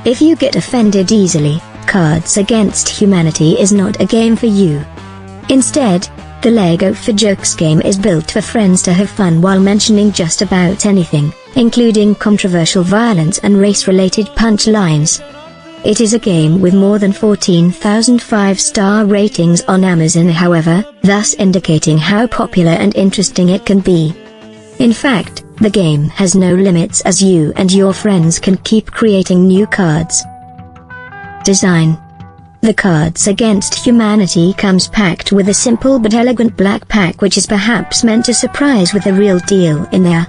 If you get offended easily, Cards Against Humanity is not a game for you. Instead, the Lego for Jokes game is built for friends to have fun while mentioning just about anything, including controversial violence and race-related punchlines. It is a game with more than 14,000 5-star ratings on Amazon, however, thus indicating how popular and interesting it can be. In fact, the game has no limits as you and your friends can keep creating new cards. Design. The Cards Against Humanity comes packed with a simple but elegant black pack which is perhaps meant to surprise with the real deal in there.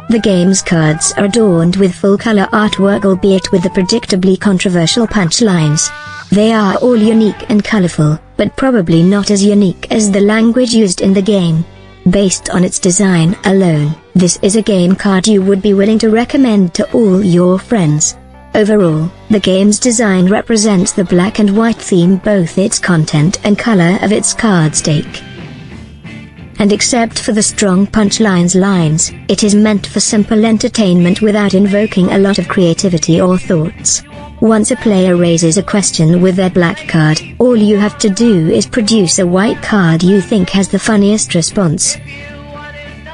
The game's cards are adorned with full-color artwork, albeit with the predictably controversial punchlines. They are all unique and colorful, but probably not as unique as the language used in the game. Based on its design alone, this is a game card you would be willing to recommend to all your friends. Overall, the game's design represents the black and white theme, both its content and color of its card stake. And except for the strong punchlines lines, it is meant for simple entertainment without invoking a lot of creativity or thoughts. Once a player raises a question with their black card, all you have to do is produce a white card you think has the funniest response.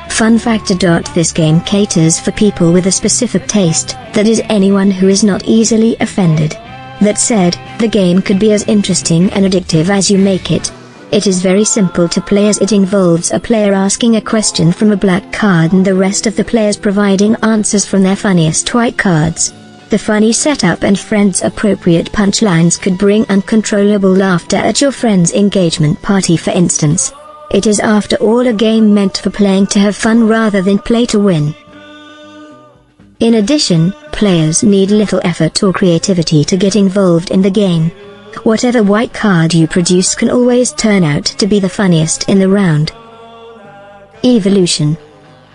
Fun factor. This game caters for people with a specific taste, that is, anyone who is not easily offended. That said, the game could be as interesting and addictive as you make it. It is very simple to play as it involves a player asking a question from a black card and the rest of the players providing answers from their funniest white cards. The funny setup and friends-appropriate punchlines could bring uncontrollable laughter at your friend's engagement party, for instance. It is after all a game meant for playing to have fun rather than play to win. In addition, players need little effort or creativity to get involved in the game. Whatever white card you produce can always turn out to be the funniest in the round. Evolution.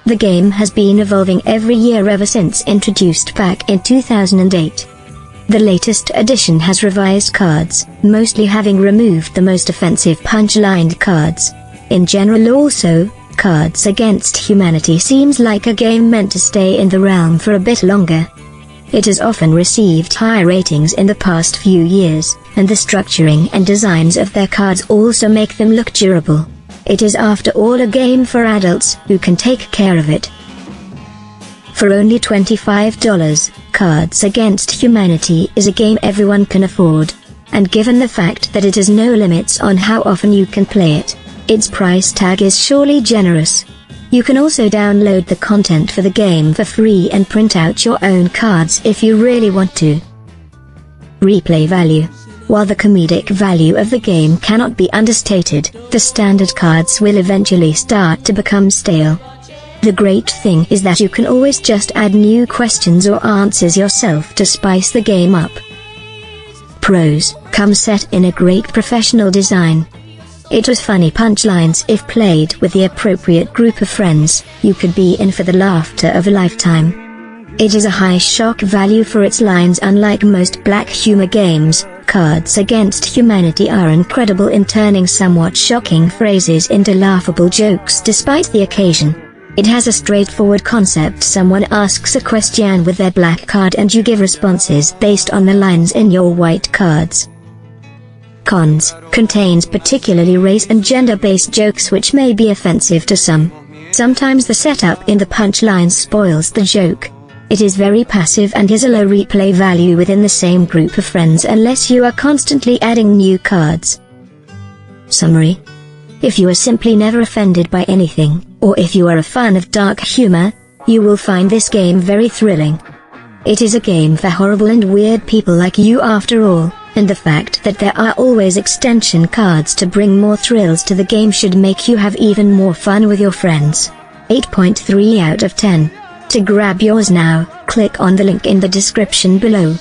The game has been evolving every year ever since introduced back in 2008. The latest edition has revised cards, mostly having removed the most offensive punchlined cards. In general also, Cards Against Humanity seems like a game meant to stay in the realm for a bit longer. It has often received high ratings in the past few years, and the structuring and designs of their cards also make them look durable. It is after all a game for adults who can take care of it. For only $25, Cards Against Humanity is a game everyone can afford. And given the fact that it has no limits on how often you can play it, its price tag is surely generous. You can also download the content for the game for free and print out your own cards if you really want to. Replay value. While the comedic value of the game cannot be understated, the standard cards will eventually start to become stale. The great thing is that you can always just add new questions or answers yourself to spice the game up. Pros. Come set in a great professional design. It has funny punchlines. If played with the appropriate group of friends, you could be in for the laughter of a lifetime. It is a high shock value for its lines. Unlike most black humor games, Cards Against Humanity are incredible in turning somewhat shocking phrases into laughable jokes despite the occasion. It has a straightforward concept. Someone asks a question with their black card and you give responses based on the lines in your white cards. Cons. Contains particularly race and gender-based jokes which may be offensive to some. Sometimes the setup in the punchlines spoils the joke. It is very passive and has a low replay value within the same group of friends unless you are constantly adding new cards. Summary. If you are simply never offended by anything, or if you are a fan of dark humor, you will find this game very thrilling. It is a game for horrible and weird people like you after all, and the fact that there are always extension cards to bring more thrills to the game should make you have even more fun with your friends. 8.3 out of 10. To grab yours now, click on the link in the description below.